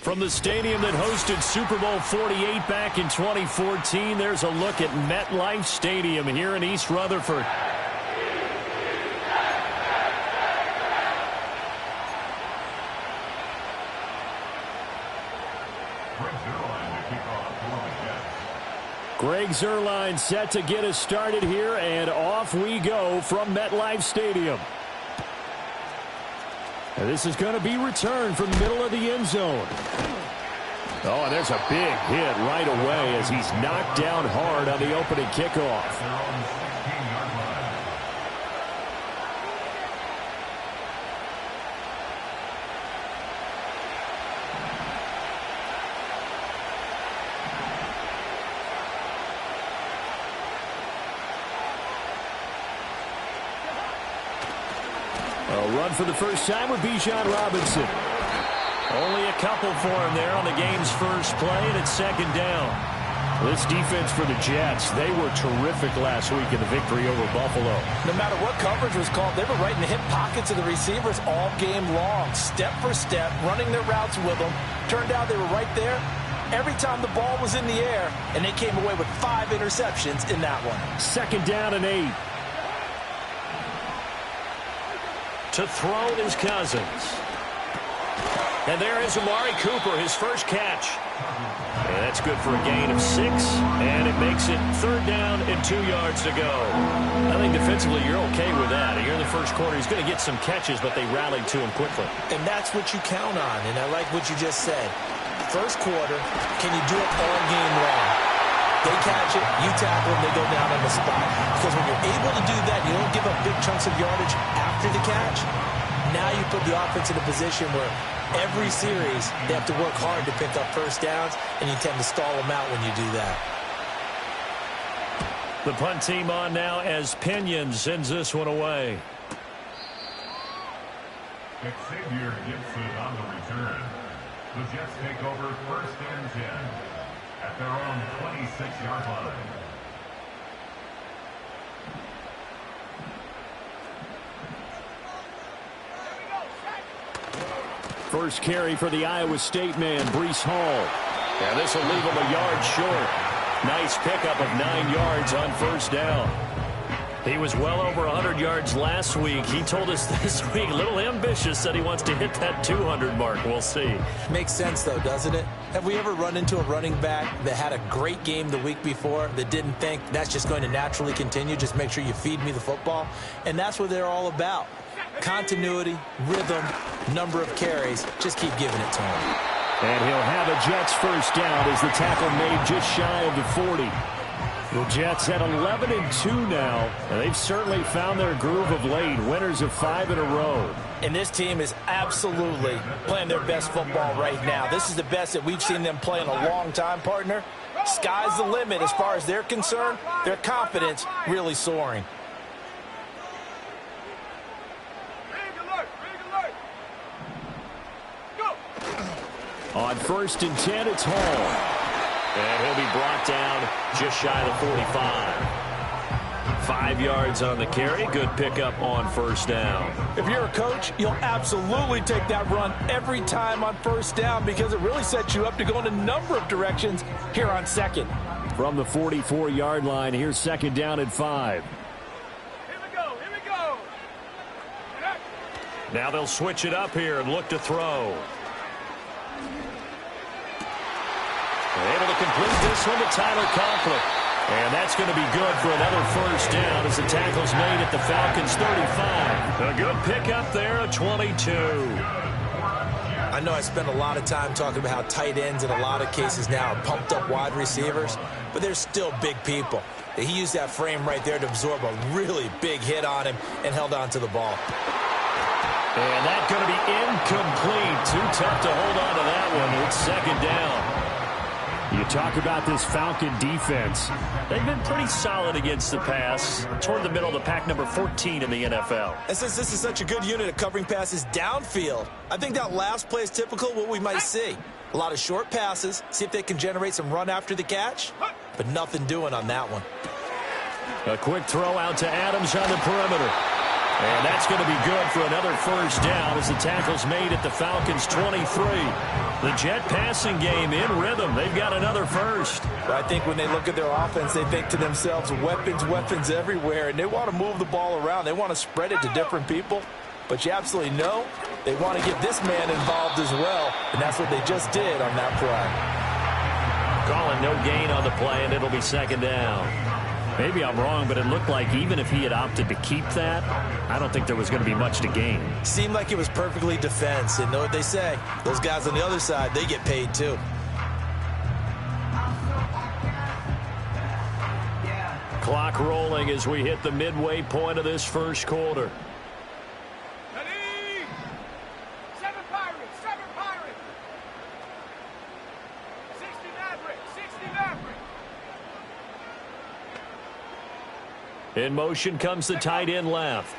From the stadium that hosted Super Bowl 48 back in 2014, there's a look at MetLife Stadium here in East Rutherford. Greg Zuerlein set to get us started here, and off we go from MetLife Stadium. And this is going to be returned from the middle of the end zone. Oh, and there's a big hit right away as he's knocked down hard on the opening kickoff. A run for the first time with Bijan Robinson. Only a couple for him there on the game's first play, and it's second down. This defense for the Jets, they were terrific last week in the victory over Buffalo. No matter what coverage was called, they were right in the hip pockets of the receivers all game long, step for step, running their routes with them. Turned out they were right there every time the ball was in the air, and they came away with 5 interceptions in that one. Second down and 8. To throw is Cousins. And there is Amari Cooper, his first catch. And that's good for a gain of 6, and it makes it third down and 2 yards to go. I think defensively you're okay with that. Here in the first quarter, he's going to get some catches, but they rallied to him quickly. And that's what you count on, and I like what you just said. First quarter, can you do it all game long? They catch it, you tackle them, they go down on the spot. Because when you're able to do that, you don't give up big chunks of yardage after the catch. Now you put the offense in a position where every series they have to work hard to pick up first downs, and you tend to stall them out when you do that. The punt team on now as Pinion sends this one away. Xavier Gibson on the return. The Jets take over first and 10 at their own 26-yard line. First carry for the Iowa State man, Breece Hall. And this will leave him a yard short. Nice pickup of 9 yards on first down. He was well over 100 yards last week. He told us this week, a little ambitious, said he wants to hit that 200 mark. We'll see. Makes sense, though, doesn't it? Have we ever run into a running back that had a great game the week before that didn't think that's just going to naturally continue? Just make sure you feed me the football. And that's what they're all about. Continuity, rhythm, number of carries. Just keep giving it to him. And he'll have a Jets first down as the tackle made just shy of the 40. The Jets at 11-2 now, and they've certainly found their groove of late. Winners of 5 in a row. And this team is absolutely playing their best football right now. This is the best that we've seen them play in a long time, partner. Sky's the limit as far as they're concerned. Their confidence really soaring. On first and 10, it's Hall. And he'll be brought down just shy of the 45. 5 yards on the carry. Good pickup on first down. If you're a coach, you'll absolutely take that run every time on first down because it really sets you up to go in a number of directions here on second. From the 44-yard line, here's second down and 5. Here we go. Now they'll switch it up here and look to throw. Able to complete this one to Tyler Conklin. And that's going to be good for another first down as the tackle's made at the Falcons' 35. A good pickup there, a 22. I know I spent a lot of time talking about how tight ends in a lot of cases now are pumped up wide receivers, but they're still big people. He used that frame right there to absorb a really big hit on him and held on to the ball. And that's going to be incomplete. Too tough to hold on to that one. It's second down. You talk about this Falcon defense. They've been pretty solid against the pass. Toward the middle of the pack, number 14 in the NFL. And since this is such a good unit of covering passes downfield, I think that last play is typical of what we might see. A lot of short passes, see if they can generate some run after the catch, but nothing doing on that one. A quick throw out to Adams on the perimeter. And that's going to be good for another first down as the tackle's made at the Falcons' 23. The Jet passing game in rhythm. They've got another first. I think when they look at their offense, they think to themselves, weapons, weapons everywhere, and they want to move the ball around. They want to spread it to different people. But you absolutely know they want to get this man involved as well, and that's what they just did on that play. Calling no gain on the play, and it'll be second down. Maybe I'm wrong, but it looked like even if he had opted to keep that, I don't think there was going to be much to gain. Seemed like it was perfectly defense. And know what they say? Those guys on the other side, they get paid too. Clock rolling as we hit the midway point of this first quarter. In motion comes the tight end left.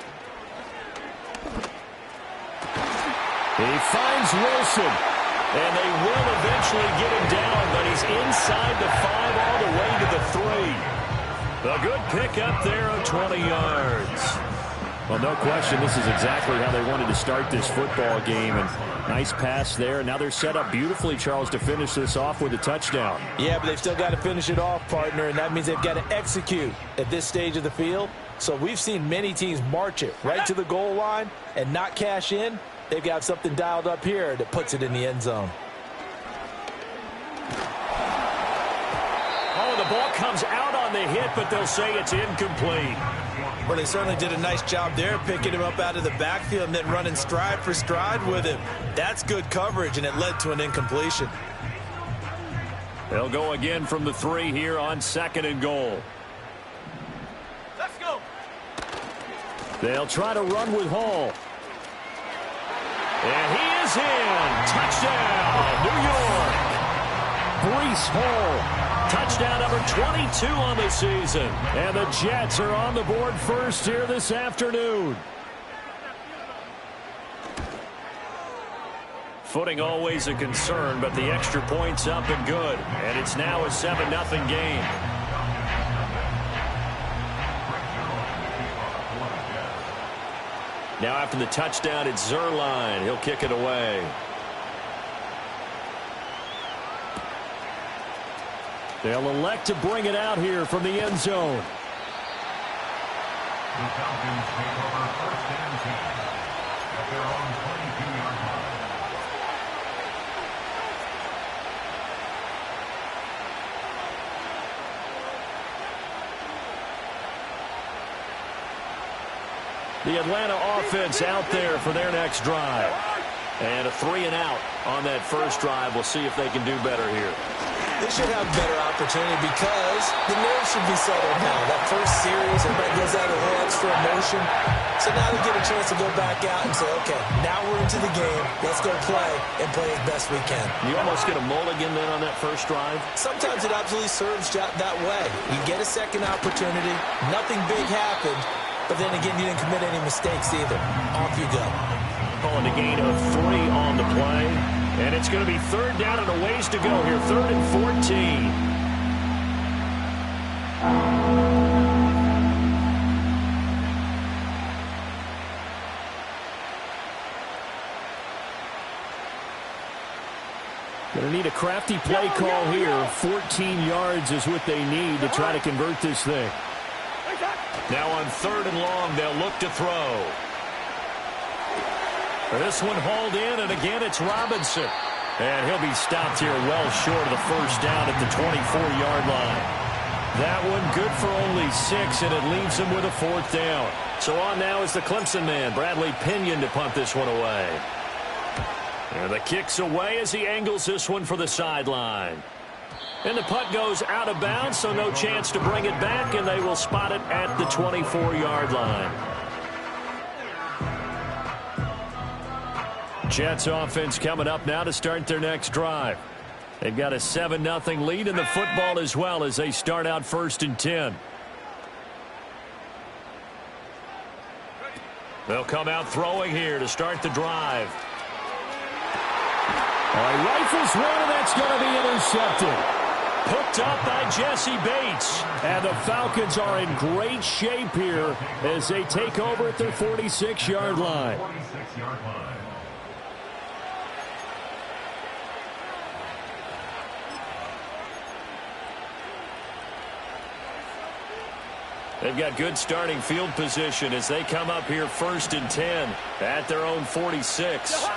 He finds Wilson, and they will eventually get him down, but he's inside the 5 all the way to the 3. A good pick up there of 20 yards. Well, no question, this is exactly how they wanted to start this football game. And nice pass there. Now they're set up beautifully, Charles, to finish this off with a touchdown. Yeah, but they've still got to finish it off, partner, and that means they've got to execute at this stage of the field. So we've seen many teams march it right to the goal line and not cash in. They've got something dialed up here that puts it in the end zone. Oh, the ball comes out on the hit, but they'll say it's incomplete. Well, they certainly did a nice job there, picking him up out of the backfield and then running stride for stride with him. That's good coverage, and it led to an incompletion. They'll go again from the 3 here on 2nd and goal. Let's go. They'll try to run with Hall. And he is in. Touchdown, New York. Breece Hall. Touchdown number 22 on the season. And the Jets are on the board first here this afternoon. Footing always a concern, but the extra point's up and good. And it's now a 7-0 game. Now after the touchdown, it's Zuerlein. He'll kick it away. They'll elect to bring it out here from the end zone. The Falcons take over 1st and 10 at their own 22-yard line. The Atlanta offense out there for their next drive. And a 3-and-out on that first drive. We'll see if they can do better here. They should have a better opportunity because the nerves should be settled now. That first series, everybody goes out a little extra emotion. So now they get a chance to go back out and say, okay, now we're into the game. Let's go play and play as best we can. You almost get a mulligan then on that first drive? Sometimes it absolutely serves that way. You get a second opportunity. Nothing big happened. But then again, you didn't commit any mistakes either. Off you go. Calling a gain of 3 on the play. And it's going to be 3rd down and a ways to go here. 3rd and 14. Going to need a crafty play call here. 14 yards is what they need to try to convert this thing. Now on 3rd and long, they'll look to throw. This one hauled in, and again it's Robinson. And he'll be stopped here well short of the first down at the 24-yard line. That one good for only 6, and it leaves him with a 4th down. So on now is the Clemson man, Bradley Pinion, to punt this one away. And the kick's away as he angles this one for the sideline. And the punt goes out of bounds, so no chance to bring it back, and they will spot it at the 24-yard line. Jets offense coming up now to start their next drive. They've got a 7-0 lead in the football as well as they start out 1st and 10. They'll come out throwing here to start the drive. Rifles one, and that's going to be intercepted. Picked up by Jesse Bates. And the Falcons are in great shape here as they take over at their 46-yard line. 46-yard line. They've got good starting field position as they come up here 1st and 10 at their own 46.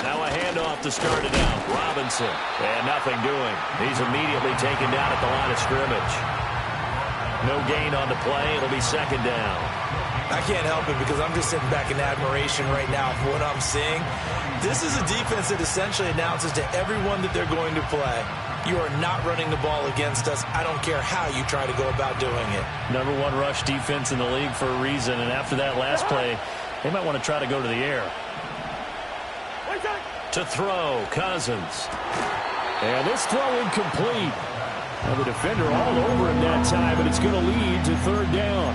Now a handoff to start it out. Robinson. And nothing doing. He's immediately taken down at the line of scrimmage. No gain on the play. It'll be 2nd down. I can't help it because I'm just sitting back in admiration right now for what I'm seeing. This is a defense that essentially announces to everyone that they're going to play, you are not running the ball against us. I don't care how you try to go about doing it. #1 rush defense in the league for a reason, and after that last play, they might want to try to go to the air. To throw, Cousins. And this throw incomplete. Now the defender all over him that time, but it's going to lead to 3rd down.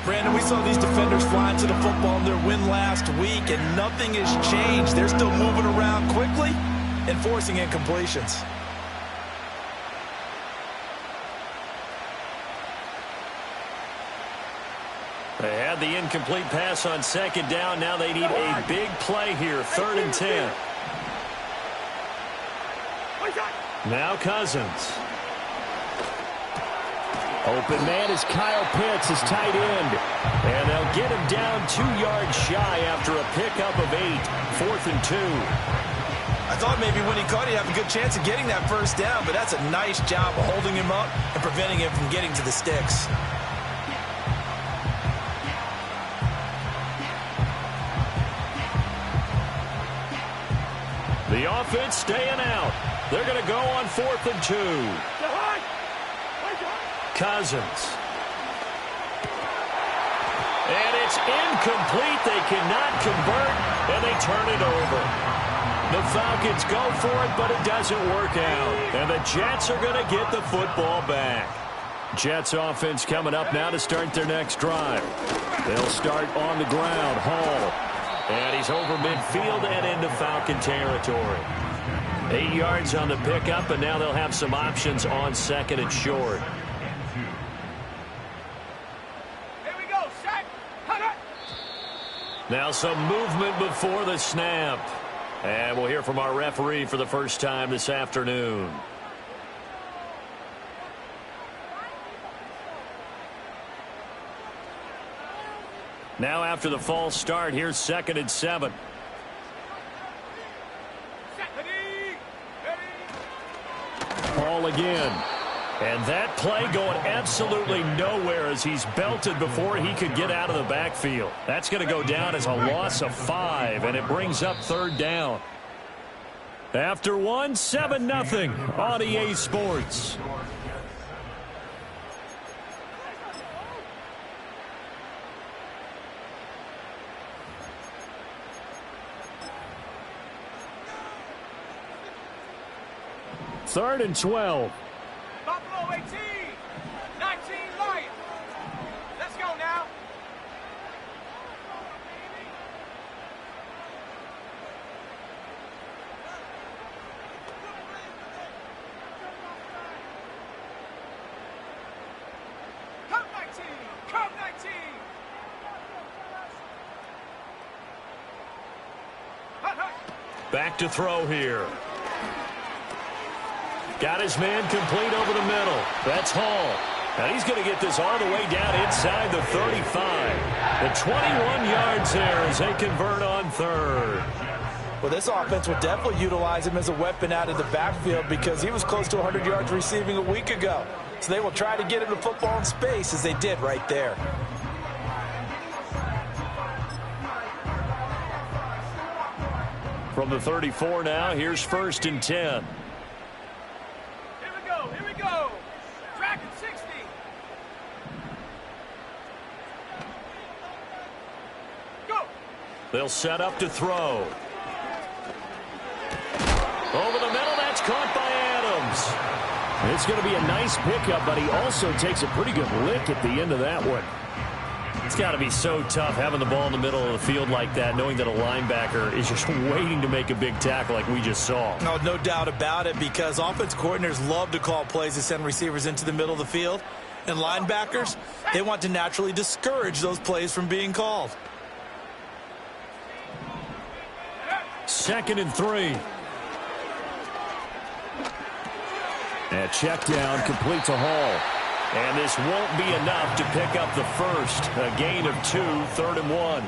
Brandon, we saw these defenders flying to the football in their win last week, and nothing has changed. They're still moving around quickly and forcing incompletions. They had the incomplete pass on 2nd down. Now they need a big play here. 3rd and 10. Now Cousins. Open man is Kyle Pitts, his tight end. And they'll get him down 2 yards shy after a pickup of 8. 4th and 2. I thought maybe when he caught it, he'd have a good chance of getting that 1st down, but that's a nice job of holding him up and preventing him from getting to the sticks. The offense staying out. They're going to go on 4th and 2. Cousins. And it's incomplete. They cannot convert, and they turn it over. The Falcons go for it, but it doesn't work out. And the Jets are going to get the football back. Jets offense coming up now to start their next drive. They'll start on the ground. Hall. And he's over midfield and into Falcon territory. 8 yards on the pickup, and now they'll have some options on 2nd and short. Here we go, set. Now some movement before the snap. And we'll hear from our referee for the first time this afternoon. Now after the false start, here's 2nd and 7. Ball again. And that play going absolutely nowhere as he's belted before he could get out of the backfield. That's going to go down as a loss of 5, and it brings up 3rd down. After 1, 7-0 on EA Sports. Third and 12. Buffalo 18, 19 Lions. Let's go now. Come 19, come 19. Back to throw here. Got his man complete over the middle. That's Hall. And he's going to get this all the way down inside the 35. The 21 yards there as they convert on 3rd. Well, this offense will definitely utilize him as a weapon out of the backfield because he was close to 100 yards receiving a week ago. So they will try to get him the football in space as they did right there. From the 34 now, here's 1st and 10. Here we go. Dragon 60. Go. They'll set up to throw. Over the middle, that's caught by Adams. It's going to be a nice pickup, but he also takes a pretty good lick at the end of that one. It's got to be so tough having the ball in the middle of the field like that, knowing that a linebacker is just waiting to make a big tackle like we just saw. No doubt about it, because offense coordinators love to call plays to send receivers into the middle of the field. And linebackers, they want to naturally discourage those plays from being called. 2nd and 3. And check down, complete to Hall. And this won't be enough to pick up the first. A gain of 2, 3rd and 1.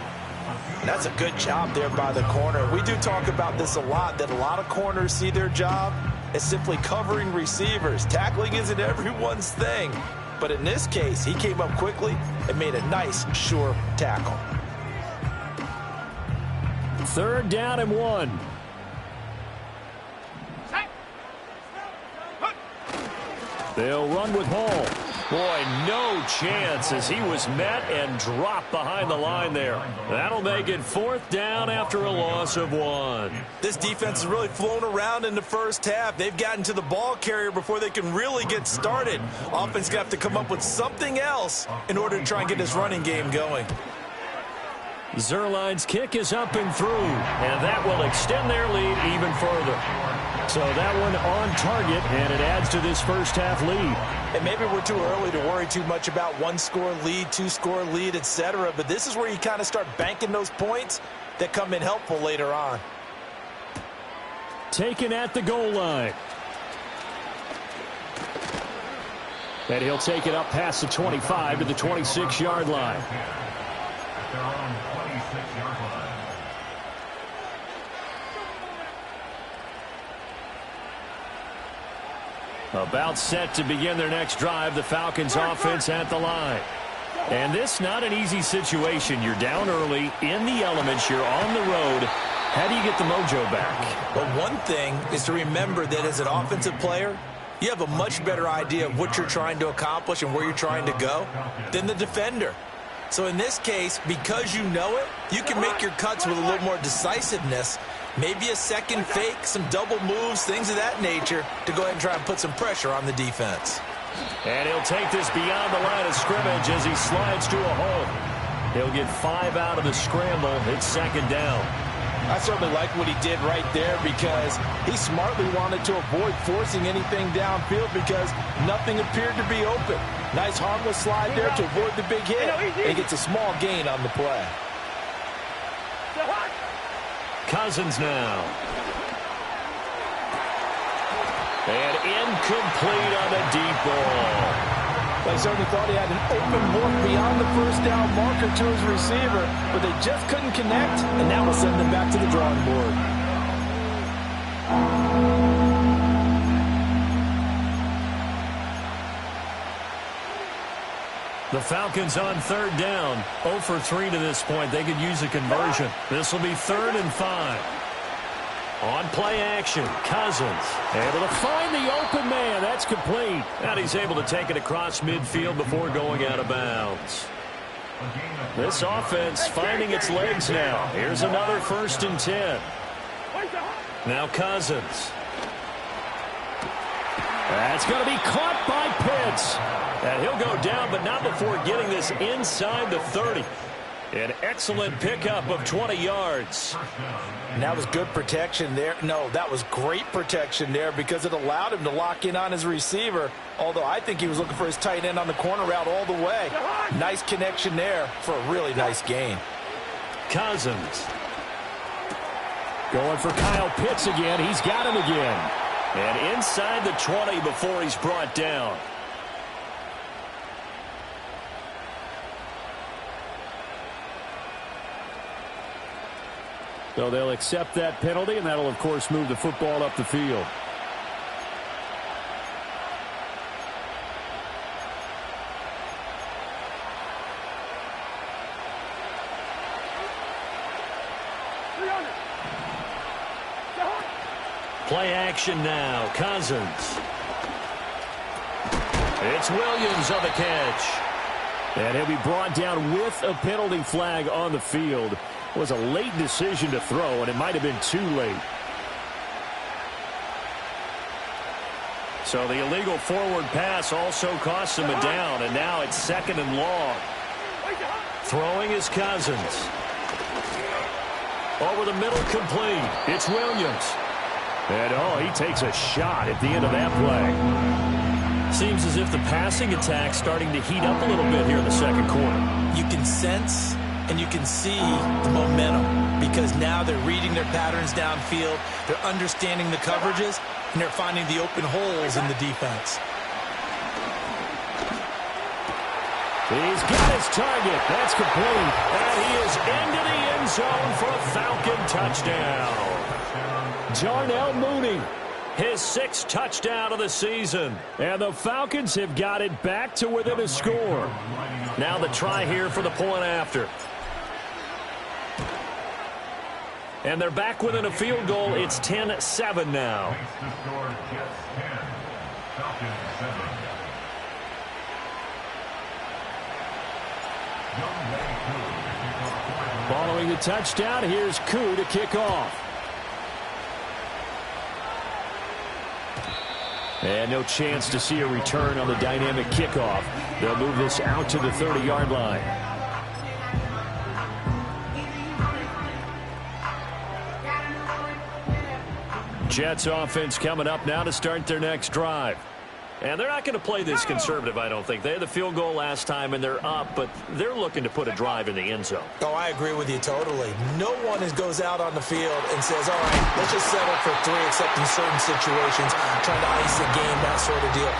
That's a good job there by the corner. We do talk about this a lot, that a lot of corners see their job as simply covering receivers. Tackling isn't everyone's thing. But in this case, he came up quickly and made a nice, sure tackle. 3rd down and 1. They'll run with Hall. Boy, no chance as he was met and dropped behind the line there. That'll make it 4th down after a loss of 1. This defense has really flown around in the first half. They've gotten to the ball carrier before they can really get started. Offense got to come up with something else in order to try and get this running game going. Zuerlein's kick is up and through, and that will extend their lead even further. So that one on target, and it adds to this first half lead. And maybe we're too early to worry too much about 1-score lead, 2-score lead, etc. But this is where you kind of start banking those points that come in helpful later on. Taken at the goal line. And he'll take it up past the 25 to the 26-yard line. At their own 26-yard line. About set to begin their next drive, the Falcons offense at the line. And this not an easy situation. You're down early, in the elements, you're on the road. How do you get the mojo back? But one thing is to remember that as an offensive player, you have a much better idea of what you're trying to accomplish and where you're trying to go than the defender. So in this case, because you know it, you can make your cuts with a little more decisiveness. Maybe a second fake, some double moves, things of that nature to go ahead and try and put some pressure on the defense. And he'll take this beyond the line of scrimmage as he slides to a hole. He'll get 5 out of the scramble. It's 2nd down. I certainly like what he did right there because he smartly wanted to avoid forcing anything downfield because nothing appeared to be open. Nice harmless slide there to avoid the big hit. And he gets a small gain on the play. Cousins now. And incomplete on a deep ball. They certainly thought he had an open look beyond the first down marker to his receiver, but they just couldn't connect, and that will send them back to the drawing board. The Falcons on 3rd down. 0 for 3 to this point. They could use a conversion. This will be 3rd and 5. On play action, Cousins able to find the open man. That's complete. And he's able to take it across midfield before going out of bounds. This offense finding its legs now. Here's another 1st and 10. Now Cousins. That's going to be caught by Pitts. And he'll go down, but not before getting this inside the 30. An excellent pickup of 20 yards. And that was good protection there. No, that was great protection there because it allowed him to lock in on his receiver, although I think he was looking for his tight end on the corner route all the way. Nice connection there for a really nice gain. Cousins. Going for Kyle Pitts again. He's got him again. And inside the 20 before he's brought down. So they'll accept that penalty, and that'll, of course, move the football up the field. Play action now. Cousins. It's Williams on the catch. And he'll be brought down with a penalty flag on the field. It was a late decision to throw, and it might have been too late. So the illegal forward pass also costs him a down, and now it's 2nd and long. Throwing is Cousins. Over the middle, complete. It's Williams. And, he takes a shot at the end of that play. Seems as if the passing attack's starting to heat up a little bit here in the second quarter. You can sense and you can see the momentum because now they're reading their patterns downfield, they're understanding the coverages, and they're finding the open holes in the defense. He's got his target. That's complete. And he is into the end zone for a Falcon touchdown. Darnell Mooney. His 6th touchdown of the season. And the Falcons have got it back to within a score. Now the try here for the point after. And they're back within a field goal. It's 10-7 now. Following the touchdown, here's Koo to kick off. And no chance to see a return on the dynamic kickoff. They'll move this out to the 30-yard line. Jets offense coming up now to start their next drive. And they're not going to play this conservative, I don't think. They had the field goal last time, and they're up, but they're looking to put a drive in the end zone. Oh, I agree with you totally. No one goes out on the field and says, all right, let's just settle for 3, except in certain situations, trying to ice the game, that sort of deal.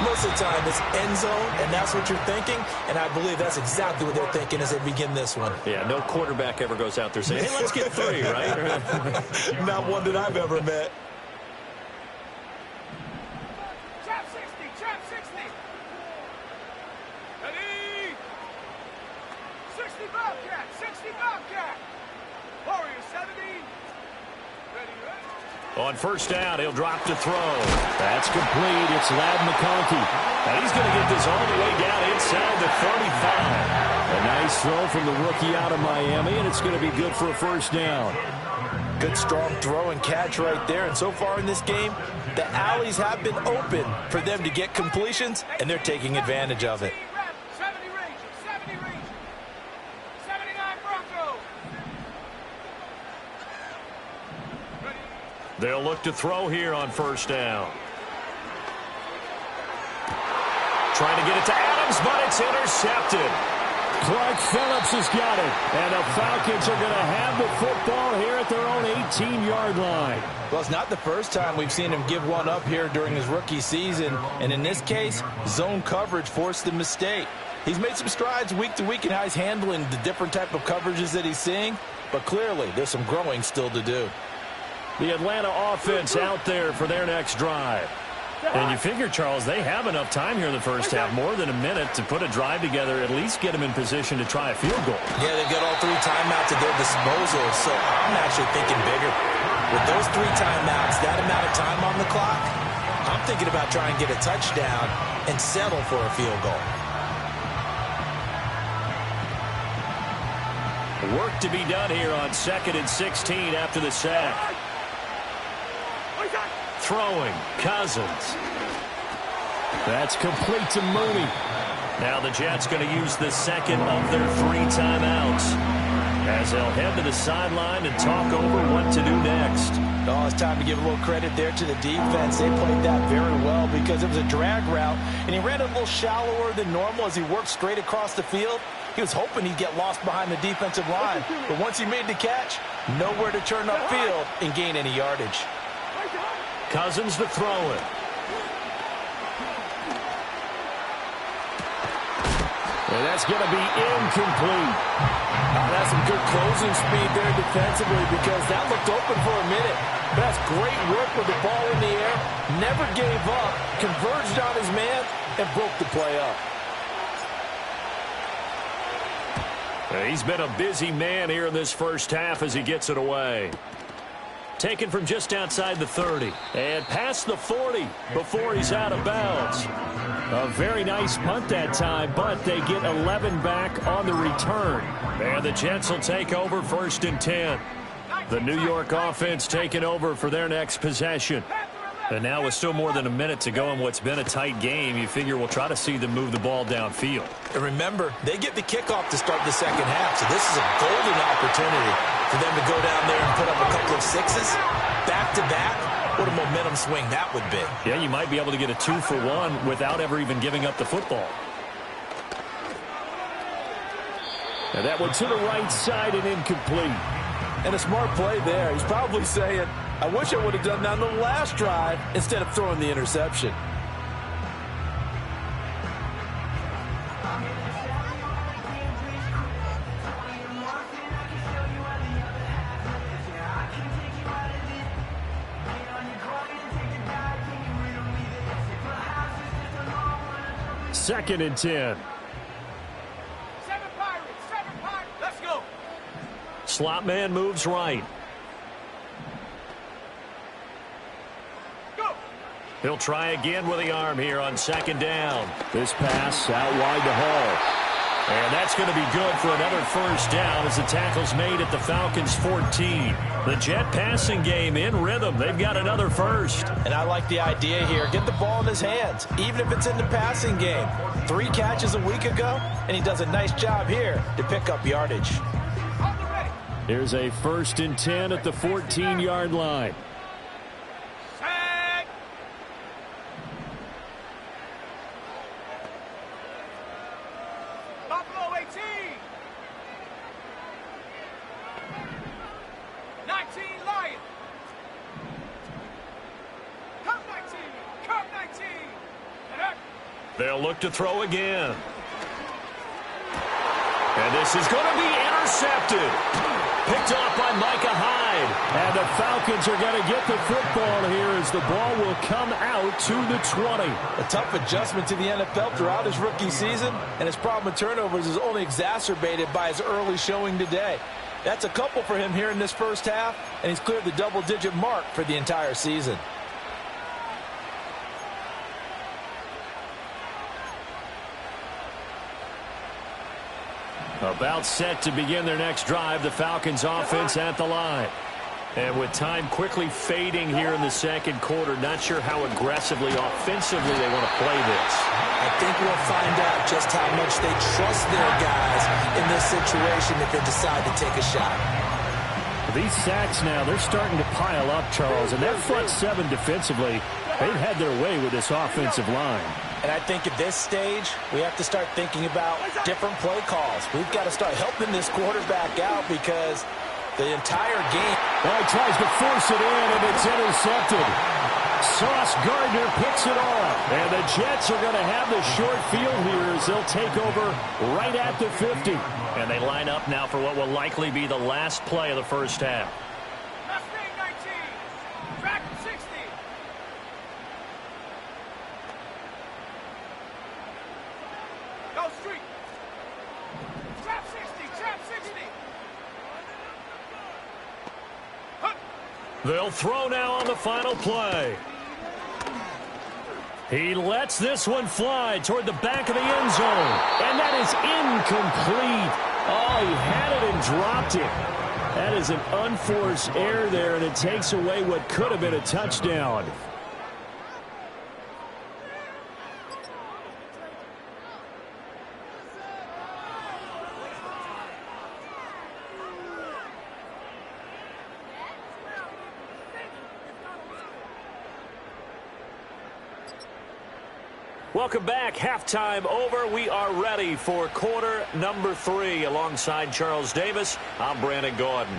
Most of the time, it's end zone, and that's what you're thinking, and I believe that's exactly what they're thinking as they begin this one. Yeah, no quarterback ever goes out there saying, hey, let's get 3, right? Not one that I've ever met. On first down, he'll drop to throw. That's complete. It's Ladd McConkey. And he's going to get this all the way down inside the 35. A nice throw from the rookie out of Miami, and it's going to be good for a first down. Good, strong throw and catch right there. And so far in this game, the alleys have been open for them to get completions, and they're taking advantage of it. They'll look to throw here on first down. Trying to get it to Adams, but it's intercepted. Clark Phillips has got it. And the Falcons are going to have the football here at their own 18-yard line. Well, it's not the first time we've seen him give one up here during his rookie season. And in this case, zone coverage forced the mistake. He's made some strides week to week in how he's handling the different type of coverages that he's seeing. But clearly, there's some growing still to do. The Atlanta offense out there for their next drive. And you figure, Charles, they have enough time here in the first half, more than a minute, to put a drive together, at least get them in position to try a field goal. Yeah, they've got all 3 timeouts at their disposal, so I'm actually thinking bigger. With those 3 timeouts, that amount of time on the clock, I'm thinking about trying to get a touchdown and settle for a field goal. Work to be done here on 2nd and 16 after the sack. Throwing, Cousins. That's complete to Mooney. Now the Jets going to use the second of their 3 timeouts as they'll head to the sideline and talk over what to do next. Oh, it's time to give a little credit there to the defense. They played that very well because it was a drag route, and he ran a little shallower than normal as he worked straight across the field. He was hoping he'd get lost behind the defensive line, but once he made the catch, nowhere to turn upfield and gain any yardage. Cousins to throw it. And that's going to be incomplete. That's some good closing speed there defensively because that looked open for a minute. That's great work with the ball in the air. Never gave up, converged on his man, and broke the play up. He's been a busy man here in this first half as he gets it away. Taken from just outside the 30 and past the 40 before he's out of bounds. A very nice punt that time, but they get 11 back on the return. And the Jets will take over 1st and 10. The New York offense taking over for their next possession. And now with still more than a minute to go in what's been a tight game, you figure we'll try to see them move the ball downfield. And remember, they get the kickoff to start the second half, so this is a golden opportunity for them to go down there and put up a couple of sixes back-to-back. What a momentum swing that would be. Yeah, you might be able to get a 2-for-1 without ever even giving up the football. And that one to the right side and incomplete. And a smart play there. He's probably saying, I wish I would have done that on the last drive instead of throwing the interception. Second and 10. Seven Pirates, let's go. Slot man moves right. Go. He'll try again with the arm here on second down. This pass out wide to Hall. And that's going to be good for another first down as the tackle's made at the Falcons' 14. The Jet passing game in rhythm. They've got another first. And I like the idea here. Get the ball in his hands, even if it's in the passing game. 3 catches a week ago, and he does a nice job here to pick up yardage. On the ready. Here's a first and 10 at the 14-yard line. Set. Buffalo 18. 19 Lions. Come 19. Come 19. And up. They'll look to throw again. And this is going to be intercepted. Picked off by Micah Hyde. And the Falcons are going to get the football here as the ball will come out to the 20. A tough adjustment to the NFL throughout his rookie season, and his problem with turnovers is only exacerbated by his early showing today. That's a couple for him here in this first half, and he's cleared the double-digit mark for the entire season. About set to begin their next drive, the Falcons offense at the line. And with time quickly fading here in the second quarter, not sure how aggressively, offensively they want to play this. I think we'll find out just how much they trust their guys in this situation if they decide to take a shot. These sacks now, they're starting to pile up, Charles. And that front seven defensively, they've had their way with this offensive line. And I think at this stage, we have to start thinking about different play calls. We've got to start helping this quarterback out because the entire game. Well, he tries to force it in, and it's intercepted. Sauce Gardner picks it off. And the Jets are going to have the short field here as they'll take over right at the 50. And they line up now for what will likely be the last play of the first half. Mustang 19. Track 60. Go street. Trap 60. Trap 60. Hunt. They'll throw now on the final play. He lets this one fly toward the back of the end zone. And that is incomplete. Oh, he had it and dropped it. That is an unforced error there, and it takes away what could have been a touchdown. Welcome back. Halftime over. We are ready for quarter number 3. Alongside Charles Davis, I'm Brandon Gordon.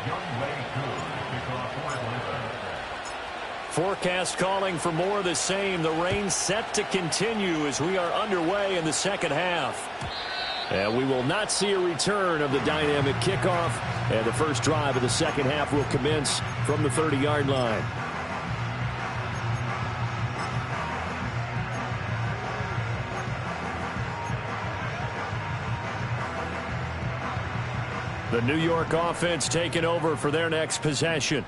Young Wade Cooper kicks off for Atlanta. Forecast calling for more of the same. The rain set to continue as we are underway in the second half. And we will not see a return of the dynamic kickoff. And the first drive of the second half will commence from the 30-yard line. The New York offense taking over for their next possession.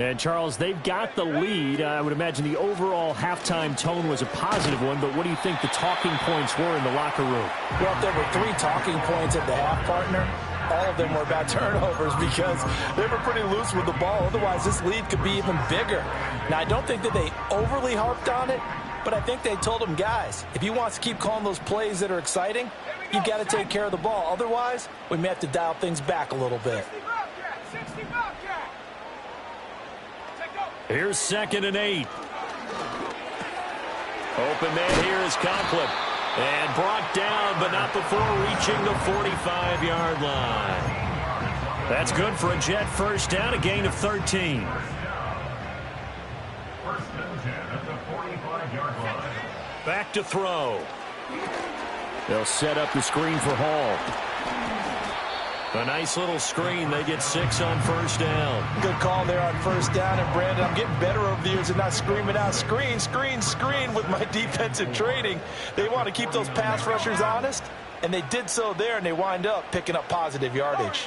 And, Charles, they've got the lead. I would imagine the overall halftime tone was a positive one, but what do you think the talking points were in the locker room? Well, if there were 3 talking points at the half, partner, all of them were about turnovers because they were pretty loose with the ball. Otherwise, this lead could be even bigger. Now, I don't think that they overly harped on it, but I think they told them, guys, if you want to keep calling those plays that are exciting, you've got to take care of the ball. Otherwise, we may have to dial things back a little bit. Here's 2nd and 8. Open man here is Conklin. And brought down, but not before reaching the 45-yard line. That's good for a Jet first down, a gain of 13. First and 10 at the 45-yard line. Back to throw. They'll set up the screen for Hall. A nice little screen. They get 6 on first down. Good call there on first down. And, Brandon, I'm getting better over the years and not screaming out, screen, screen, screen with my defensive training. They want to keep those pass rushers honest, and they did so there, and they wind up picking up positive yardage.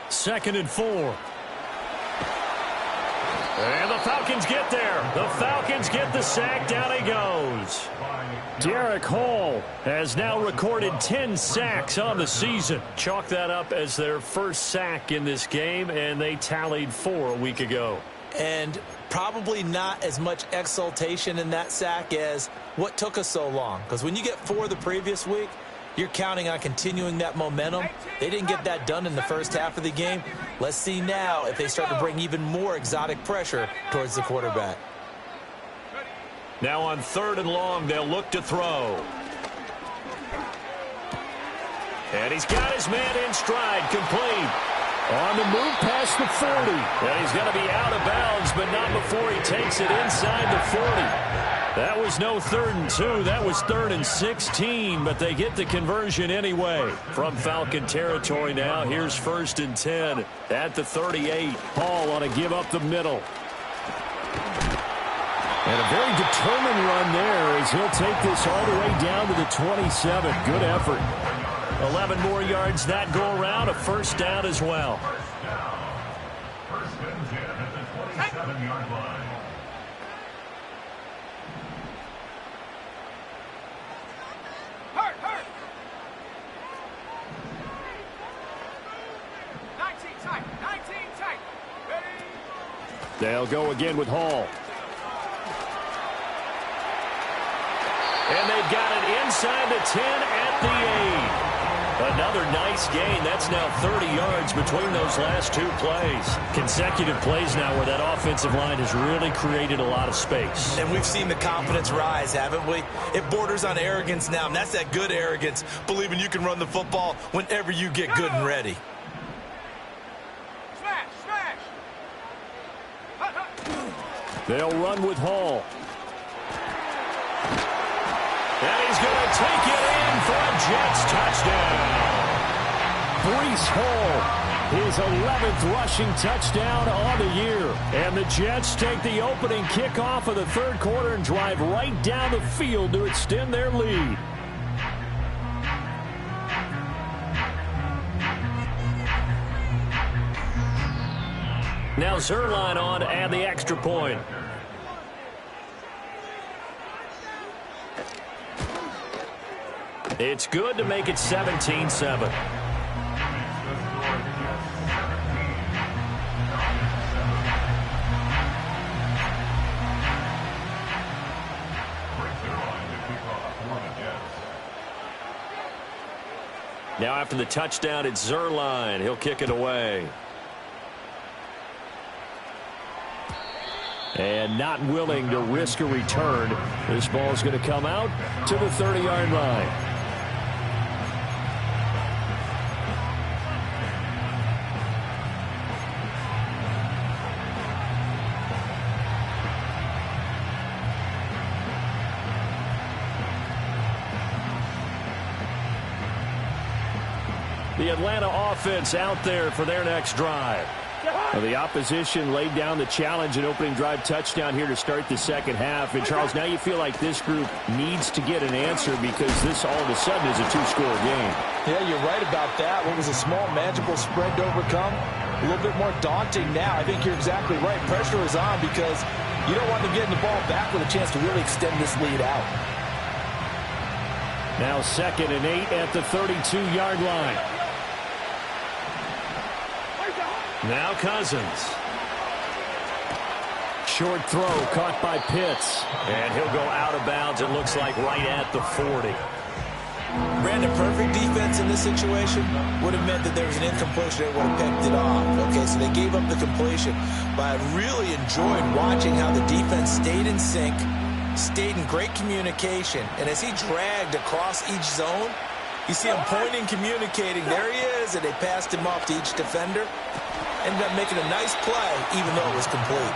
2nd and 4. And the Falcons get there. The Falcons get the sack. Down he goes. Derek Hall has now recorded 10 sacks on the season. Chalk that up as their first sack in this game, and they tallied 4 a week ago. And probably not as much exultation in that sack as what took us so long. Because when you get 4 the previous week, you're counting on continuing that momentum. They didn't get that done in the first half of the game. Let's see now if they start to bring even more exotic pressure towards the quarterback. Now on 3rd and long, they'll look to throw. And he's got his man in stride, complete. On the move past the 40. And he's going to be out of bounds, but not before he takes it inside the 40. That was no 3rd and 2. That was 3rd and 16, but they get the conversion anyway. From Falcon territory now, here's 1st and 10 at the 38. Hall on to give up the middle. And a very determined run there as he'll take this all the way down to the 27. Good effort. 11 more yards that go around, a first down as well. First and 10 at the 27-yard line. Hurt. 19 tight. Ready? They'll go again with Hall. And they've got it inside the 10 at the 8. Another nice gain. That's now 30 yards between those last 2 plays. Consecutive plays now where that offensive line has really created a lot of space. And we've seen the confidence rise, haven't we? It borders on arrogance now, and that's that good arrogance, believing you can run the football whenever you get good and ready. Smash. They'll run with Hall. And he's going to take it in for a Jets touchdown. Breece Hall, his 11th rushing touchdown on the year. And the Jets take the opening kickoff of the 3rd quarter and drive right down the field to extend their lead. Now Zuerlein on to add the extra point. It's good to make it 17-7. Now after the touchdown, it's Zuerlein. He'll kick it away. And not willing to risk a return. This ball's going to come out to the 30-yard line. The Atlanta offense out there for their next drive. Well, the opposition laid down the challenge and opening drive touchdown here to start the second half. And, Charles, now you feel like this group needs to get an answer because this all of a sudden is a two-score game. Yeah, you're right about that. What was a small, manageable spread to overcome, a little bit more daunting now. I think you're exactly right. Pressure is on because you don't want them getting the ball back with a chance to really extend this lead out. Now 2nd and 8 at the 32-yard line. Now Cousins. Short throw caught by Pitts. And he'll go out of bounds, it looks like, right at the 40. Brandon, perfect defense in this situation would have meant that there was an incompletion that would have picked it off. Okay, so they gave up the completion. But I really enjoyed watching how the defense stayed in sync, stayed in great communication. And as he dragged across each zone, you see him pointing, communicating. There he is, and they passed him off to each defender. Ended up making a nice play, even though it was complete.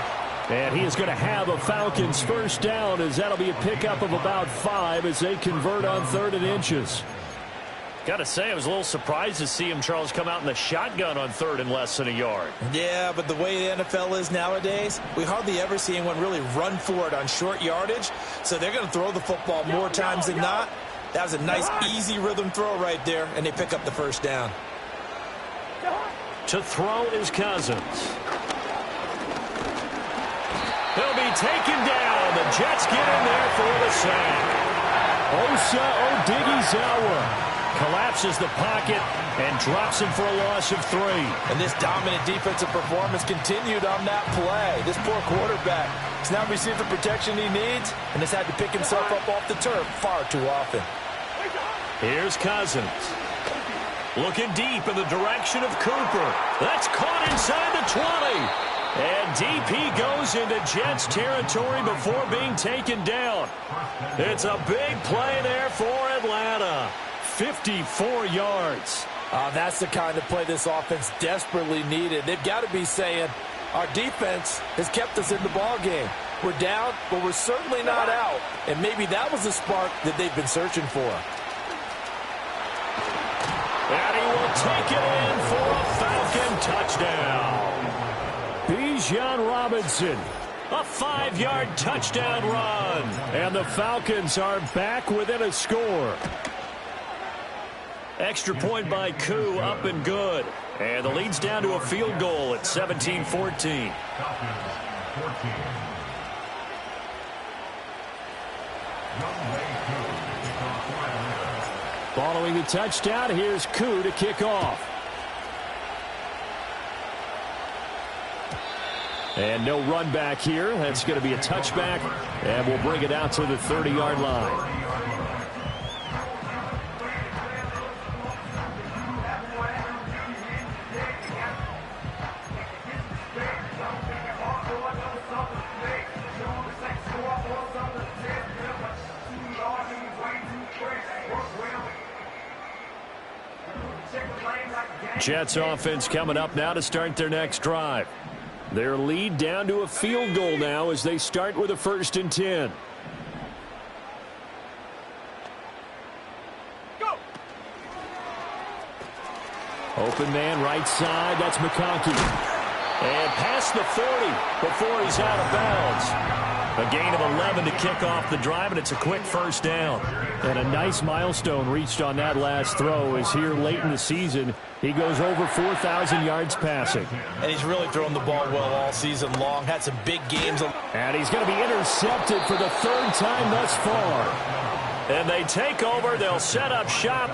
And he is going to have a Falcons first down, as that'll be a pickup of about 5 as they convert on 3rd and inches. Got to say, I was a little surprised to see him, Charles, come out in the shotgun on 3rd and less than a yard. Yeah, but the way the NFL is nowadays, we hardly ever see anyone really run for it on short yardage. So they're going to throw the football more times than not. That was a nice, easy rhythm throw right there, and they pick up the first down. To throw is Cousins. He'll be taken down. The Jets get in there for the sack. Osa Odighizuwa collapses the pocket and drops him for a loss of 3. And this dominant defensive performance continued on that play. This poor quarterback has now received the protection he needs and has had to pick himself up off the turf far too often. Here's Cousins. Looking deep in the direction of Cooper. That's caught inside the 20. And DP goes into Jets territory before being taken down. It's a big play there for Atlanta. 54 yards. That's the kind of play this offense desperately needed. They've got to be saying, our defense has kept us in the ball game. We're down, but we're certainly not out. And maybe that was the spark that they've been searching for. And he will take it in for a Falcon touchdown. Bijan Robinson. A 5-yard touchdown run. And the Falcons are back within a score. Extra point by Koo, up and good. And the lead's down to a field goal at 17-14. Following the touchdown, here's Koo to kick off. And no run back here. That's going to be a touchback. And we'll bring it out to the 30-yard line. Jets offense coming up now to start their next drive. Their lead down to a field goal now as they start with a 1st and 10. Go. Open man right side. That's McConkey. And past the 40 before he's out of bounds. A gain of 11 to kick off the drive, and it's a quick first down. And a nice milestone reached on that last throw as here late in the season, he goes over 4,000 yards passing. And he's really thrown the ball well all season long. Had some big games. And he's going to be intercepted for the 3rd time thus far. And they take over. They'll set up shop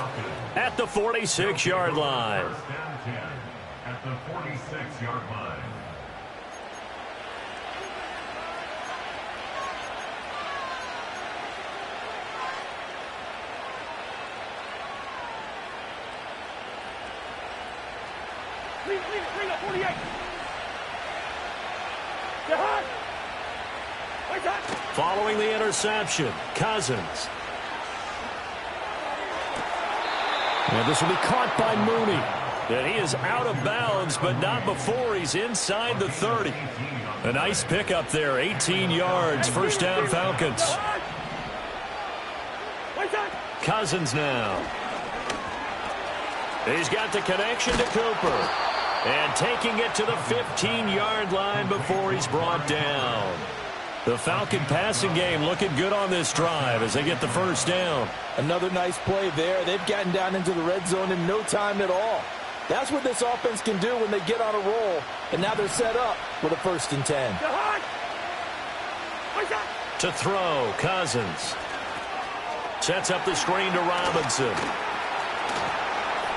at the 46-yard line. At the 46-yard line. Lead up, 48. Following the interception, Cousins. And this will be caught by Mooney. And he is out of bounds, but not before he's inside the 30. A nice pickup there, 18 yards, first down Falcons. Cousins now. He's got the connection to Cooper. And taking it to the 15-yard line before he's brought down. The Falcon passing game looking good on this drive as they get the first down. Another nice play there. They've gotten down into the red zone in no time at all. That's what this offense can do when they get on a roll. And now they're set up with a 1st and 10. To throw, Cousins. Sets up the screen to Robinson.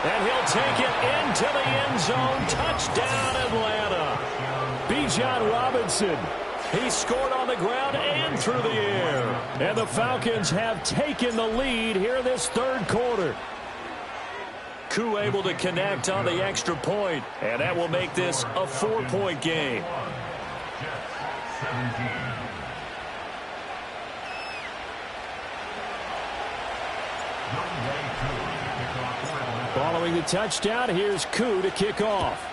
And he'll take it into the end zone. Touchdown, Atlanta. Bijan Robinson. He scored on the ground and through the air. And the Falcons have taken the lead here in this third quarter. Koo able to connect on the extra point, and that will make this a 4-point game. Following the touchdown, here's Koo to kick off.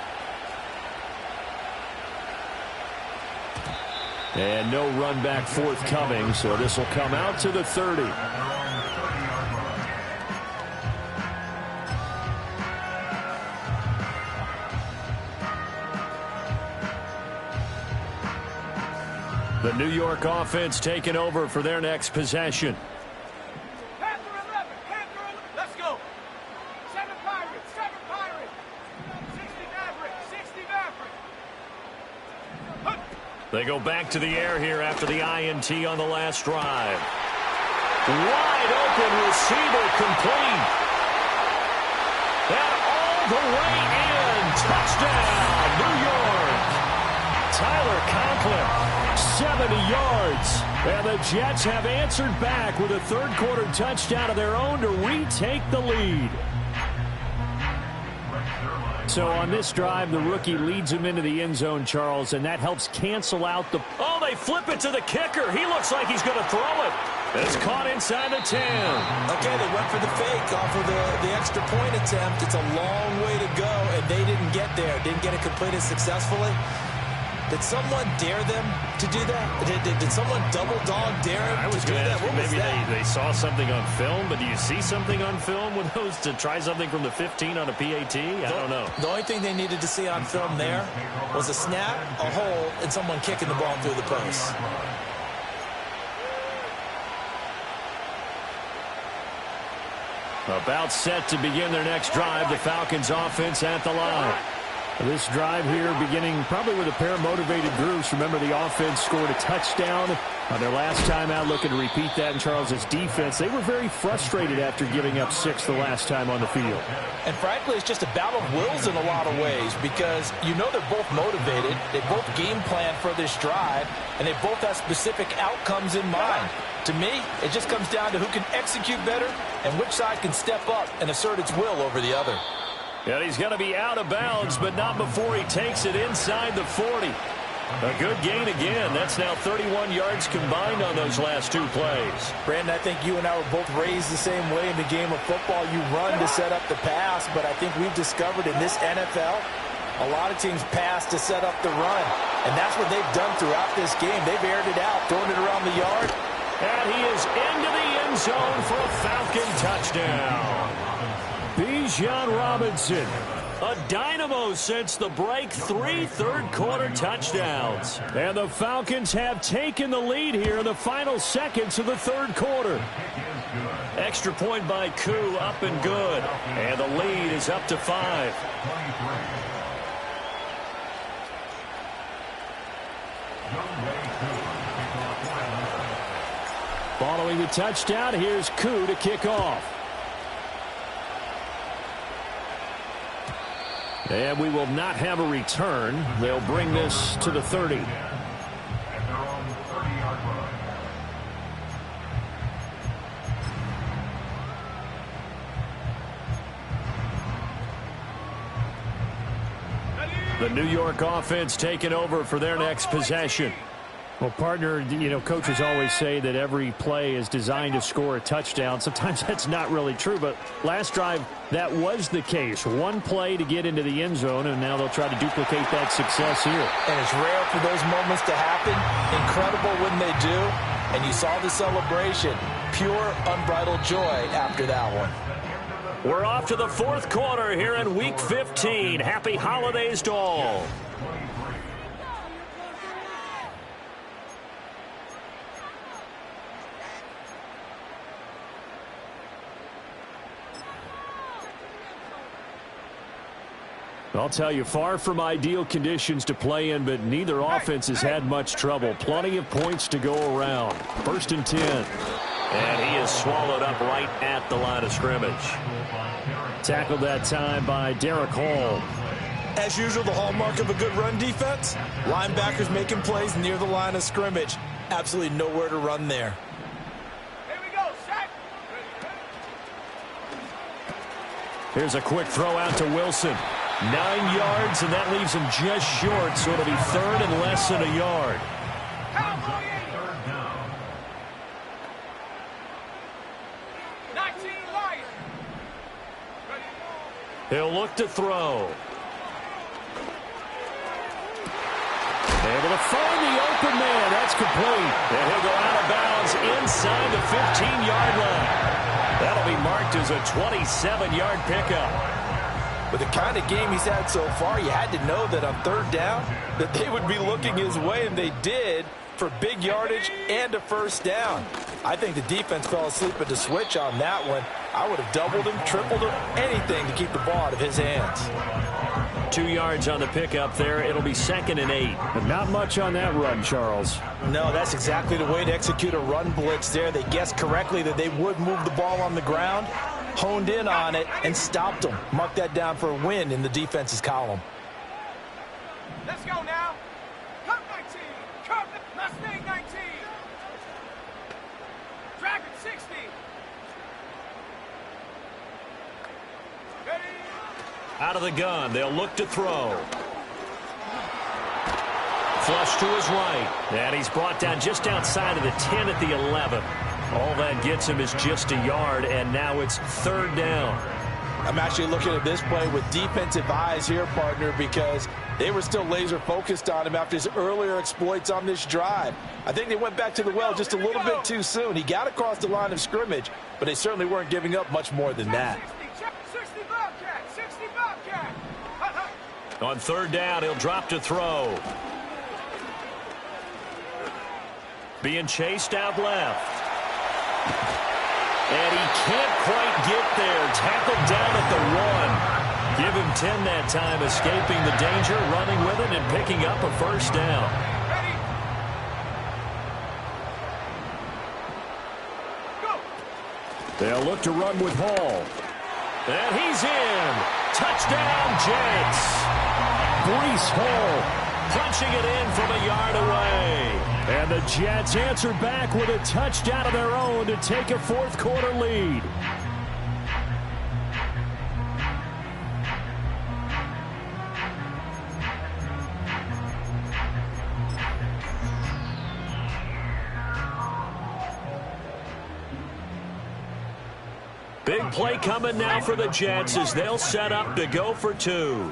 And no run back forthcoming, so this will come out to the 30. The New York offense taking over for their next possession. Panther 11, Panther 11, let's go. 7 Pirates, 7 Pirates. 60 Maverick, 60 Maverick. They go back to the air here after the INT on the last drive. Wide open receiver complete. And all the way in. Touchdown, New York. Tyler Conklin, 70 yards. And the Jets have answered back with a third quarter touchdown of their own to retake the lead. So on this drive, the rookie leads him into the end zone, Charles, and that helps cancel out the... Oh, they flip it to the kicker. He looks like he's going to throw it. It's caught inside the 10. Okay, they went for the fake off of the extra point attempt. It's a long way to go, and they didn't get there. Didn't get it completed successfully. Did someone dare them to do that? Did someone double dog dare them to do that? What was maybe that? they saw something on film, but do you see something on film with those to try something from the 15 on a PAT? I don't know. The only thing they needed to see on film there was a snap, a hole, and someone kicking the ball through the post. About set to begin their next drive, the Falcons offense at the line. This drive here beginning probably with a pair of motivated groups. Remember, the offense scored a touchdown on their last time out, looking to repeat that in Charles's defense. They were very frustrated after giving up 6 the last time on the field. And frankly, it's just a battle of wills in a lot of ways because you know they're both motivated. They both game plan for this drive, and they both have specific outcomes in mind. To me, it just comes down to who can execute better and which side can step up and assert its will over the other. And he's going to be out of bounds, but not before he takes it inside the 40. A good gain again. That's now 31 yards combined on those last 2 plays. Brandon, I think you and I were both raised the same way in the game of football. You run to set up the pass, but I think we've discovered in this NFL, a lot of teams pass to set up the run. And that's what they've done throughout this game. They've aired it out, thrown it around the yard. And he is into the end zone for a Falcon touchdown. Bijan Robinson. A dynamo since the break, 3 third-quarter touchdowns. And the Falcons have taken the lead here in the final seconds of the third quarter. Extra point by Koo, up and good. And the lead is up to 5. Following the touchdown, here's Koo to kick off. And we will not have a return. They'll bring this to the 30. At their own 30-yard line. The New York offense taking over for their next possession. Well, partner, you know, coaches always say that every play is designed to score a touchdown. Sometimes that's not really true, but last drive, that was the case. One play to get into the end zone, and now they'll try to duplicate that success here. And it's rare for those moments to happen. Incredible when they do. And you saw the celebration. Pure, unbridled joy after that one. We're off to the fourth quarter here in Week 15. Happy holidays to all. I'll tell you, far from ideal conditions to play in, but neither offense has had much trouble. Plenty of points to go around. 1st and 10. And he is swallowed up right at the line of scrimmage. Tackled that time by Derek Hall. As usual, the hallmark of a good run defense, linebackers making plays near the line of scrimmage. Absolutely nowhere to run there. Here we go, set. Here's a quick throw out to Wilson. 9 yards, and that leaves him just short, so it'll be 3rd and less than a yard. Cowboy 19 Lions. He'll look to throw. Able to find the open man. That's complete. And he'll go out of bounds inside the 15-yard line. That'll be marked as a 27-yard pickup. With the kind of game he's had so far, you had to know that on 3rd down that they would be looking his way, and they did, for big yardage and a 1st down. I think the defense fell asleep at the switch on that one. I would have doubled him, tripled him, anything to keep the ball out of his hands. 2 yards on the pickup there. It'll be 2nd and 8. But not much on that run, Charles. No, that's exactly the way to execute a run blitz there. They guessed correctly that they would move the ball on the ground, honed in on it, and stopped them. Mark that down for a win in the defense's column. Let's go now. Cup 19. Cup Mustang 19. Dragon 60. Ready? Out of the gun. They'll look to throw. Flush to his right. And he's brought down just outside of the 10 at the 11. All that gets him is just a yard, and now it's 3rd down. I'm actually looking at this play with defensive eyes here, partner, because they were still laser focused on him after his earlier exploits on this drive. I think they went back to the well just a little bit too soon. He got across the line of scrimmage, but they certainly weren't giving up much more than that. 60 Bobcat. 60 Bobcat. On 3rd down, he'll drop to throw. Being chased out left. And he can't quite get there. Tackled down at the 1. Give him 10 that time, escaping the danger, running with it, and picking up a 1st down. Ready? Go. They'll look to run with Hall. And he's in. Touchdown, Jets. Breece Hall Punching it in from a yard away. And the Jets answer back with a touchdown of their own to take a 4th quarter lead. Big play coming now for the Jets as they'll set up to go for 2.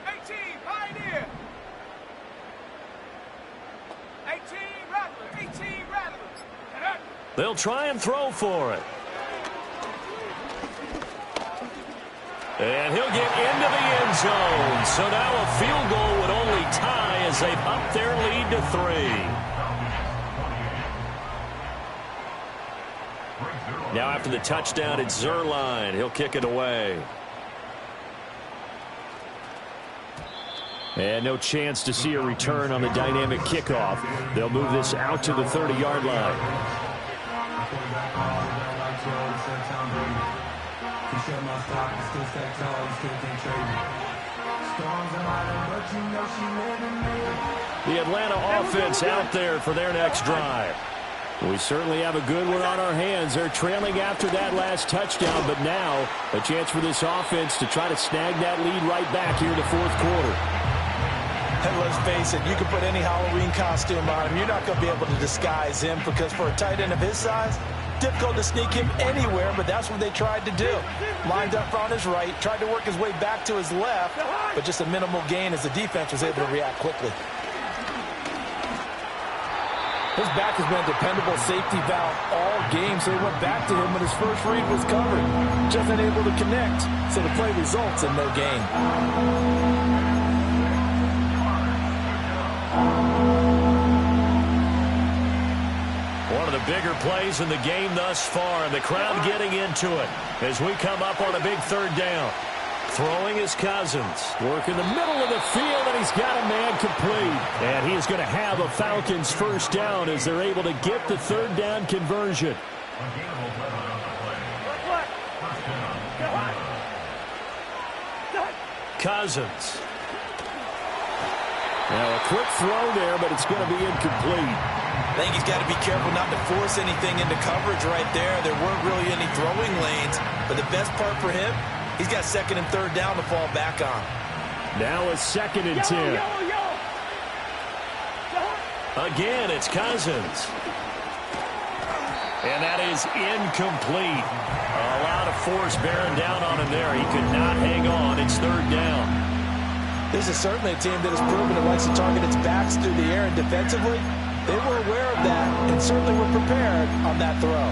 18 Pioneer. 18 Rattler. 18 Rattler. They'll try and throw for it. And he'll get into the end zone. So now a field goal would only tie as they've upped their lead to 3. Now after the touchdown, it's Zuerlein. He'll kick it away. And no chance to see a return on the dynamic kickoff. They'll move this out to the 30-yard line. The Atlanta offense out there for their next drive. We certainly have a good one on our hands. They're trailing after that last touchdown, but now a chance for this offense to try to snag that lead right back here in the 4th quarter. And let's face it, you can put any Halloween costume on him. You're not going to be able to disguise him because for a tight end of his size, difficult to sneak him anywhere, but that's what they tried to do. Lined up on his right, tried to work his way back to his left, but just a minimal gain as the defense was able to react quickly. His back has been a dependable safety valve all game, so they went back to him when his first read was covered. Just unable to connect, so the play results in no gain. One of the bigger plays in the game thus far, and the crowd getting into it as we come up on a big third down. Throwing is Cousins. Work in the middle of the field, and he's got a man complete. And he is going to have a Falcons first down as they're able to get the third down conversion. Cousins. Now a quick throw there, but it's going to be incomplete. I think he's got to be careful not to force anything into coverage right there. There weren't really any throwing lanes, but the best part for him, he's got second and third down to fall back on. Now a 2nd and 10. Again, it's Cousins. And that is incomplete. A lot of force bearing down on him there. He could not hang on. It's third down. This is certainly a team that has proven it likes to target its backs through the air, and defensively, they were aware of that and certainly were prepared on that throw.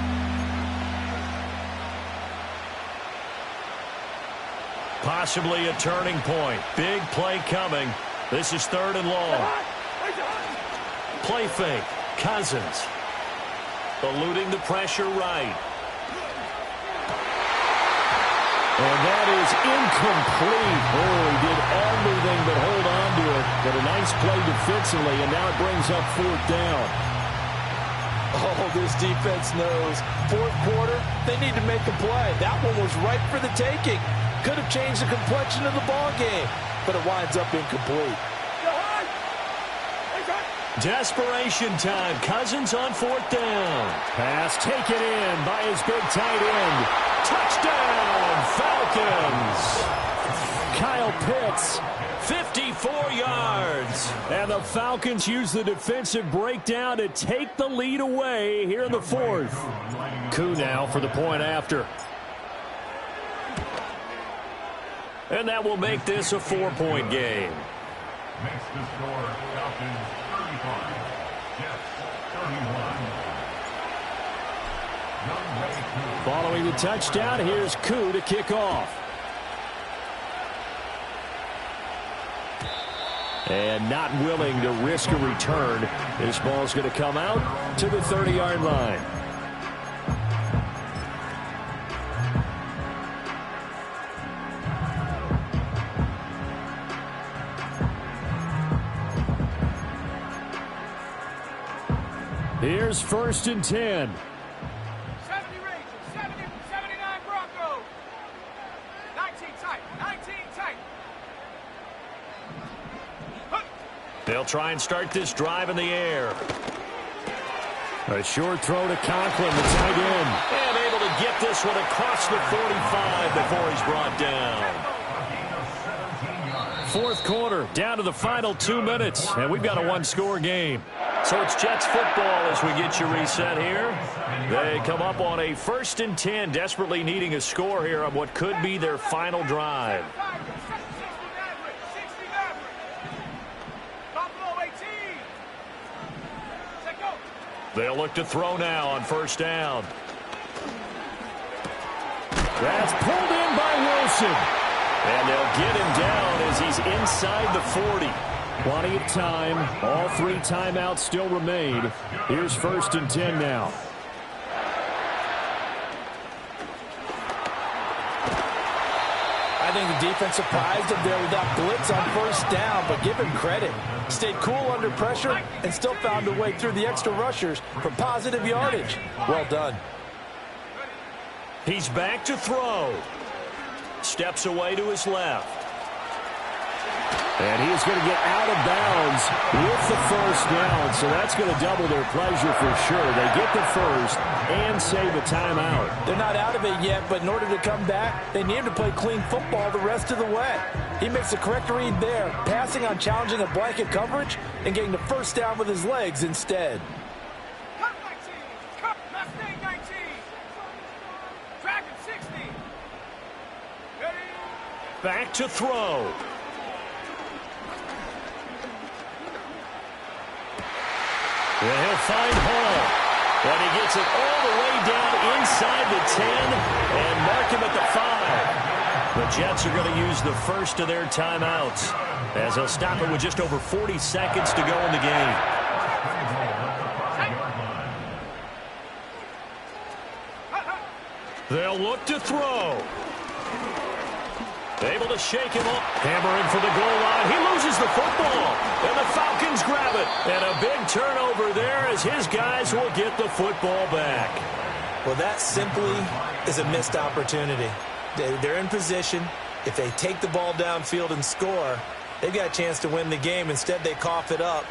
Possibly a turning point. Big play coming. This is third and long. Play fake. Cousins. Eluding the pressure right. And that is incomplete. Oh, he did everything but hold on to it. But a nice play defensively, and now it brings up fourth down. Oh, this defense knows. Fourth quarter, they need to make a play. That one was ripe for the taking. Could have changed the complexion of the ball game, but it winds up incomplete. Desperation time. Cousins on fourth down. Pass taken in by his big tight end. Touchdown, Falcons. Kyle Pitts. 54 yards. And the Falcons use the defensive breakdown to take the lead away here in the fourth. Koo now for the point after. And that will make this a 4-point game. Makes the score Falcons 35, Jets 31. Following the touchdown, here's Koo to kick off. And not willing to risk a return. This ball's going to come out to the 30-yard line. Here's 1st and 10. 70 Rangers, 70, 79 Broncos. 19 tight, 19 tight. They'll try and start this drive in the air. A short throw to Conklin, the tight end. And able to get this one across the 45 before he's brought down. Fourth quarter, down to the final 2 minutes, and we've got a one-score game. So it's Jets football as we get you reset here. They come up on a 1st and 10, desperately needing a score here on what could be their final drive. They'll look to throw now on 1st down. That's pulled in by Wilson. And they'll get him down as he's inside the 40. Plenty of time. All 3 timeouts still remain. Here's 1st and 10 now. I think the defense surprised him there with that blitz on 1st down, but give him credit. Stayed cool under pressure and still found a way through the extra rushers for positive yardage. Well done. He's back to throw. Steps away to his left. And he's going to get out of bounds with the 1st down, so that's going to double their pleasure for sure. They get the 1st and save a timeout. They're not out of it yet, but in order to come back, they need to play clean football the rest of the way. He makes the correct read there, passing on challenging a blanket coverage and getting the 1st down with his legs instead. Cut 19. Cut Mustang 19. Dragon 60. Ready? Back to throw. And he'll find Hall. And he gets it all the way down inside the 10 and mark him at the 5. The Jets are going to use the first of their timeouts as they'll stop it with just over 40 seconds to go in the game. They'll look to throw. Able to shake him off. Hammering for the goal line. He loses the football. And the Falcons grab it. And a big turnover there as his guys will get the football back. Well, that simply is a missed opportunity. They're in position. If they take the ball downfield and score, they've got a chance to win the game. Instead, they cough it up.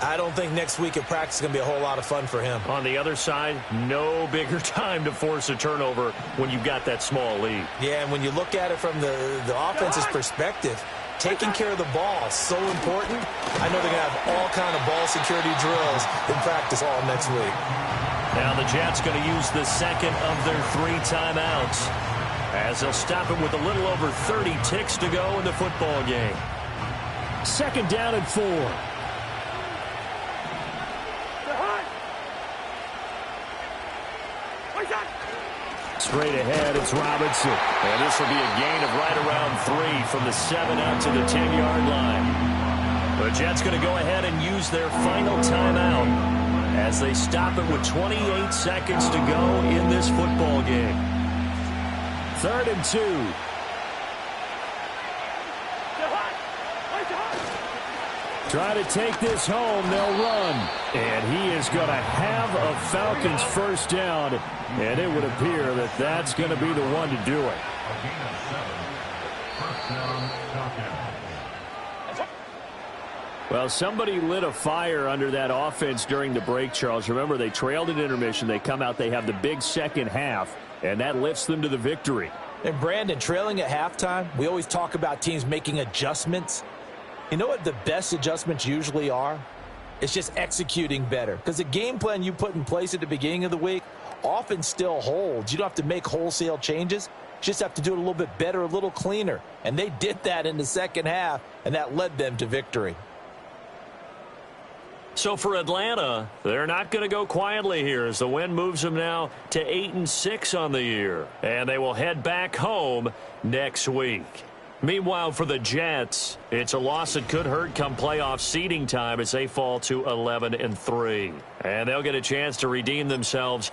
I don't think next week at practice is going to be a whole lot of fun for him. On the other side, no bigger time to force a turnover when you've got that small lead. Yeah, and when you look at it from the offense's perspective, taking care of the ball is so important. I know they're going to have all kind of ball security drills in practice all next week. Now the Jets going to use the second of their 3 timeouts as they'll stop it with a little over 30 ticks to go in the football game. Second down and 4. Straight ahead, it's Robinson. And this will be a gain of right around 3 from the 7 out to the 10-yard line. The Jets going to go ahead and use their final timeout as they stop it with 28 seconds to go in this football game. 3rd and 2. Try to take this home. They'll run. And he is going to have a Falcons first down. And it would appear that that's going to be the one to do it. Well, somebody lit a fire under that offense during the break, Charles. Remember, they trailed at intermission. They come out, they have the big second half, and that lifts them to the victory. And, Brandon, trailing at halftime, we always talk about teams making adjustments. You know what the best adjustments usually are? It's just executing better. Because the game plan you put in place at the beginning of the week often still holds. You don't have to make wholesale changes. You just have to do it a little bit better, a little cleaner. And they did that in the second half, and that led them to victory. So for Atlanta, they're not going to go quietly here as the win moves them now to 8-6 on the year. And they will head back home next week. Meanwhile, for the Jets, it's a loss that could hurt come playoff seeding time as they fall to 11-3. And they'll get a chance to redeem themselves.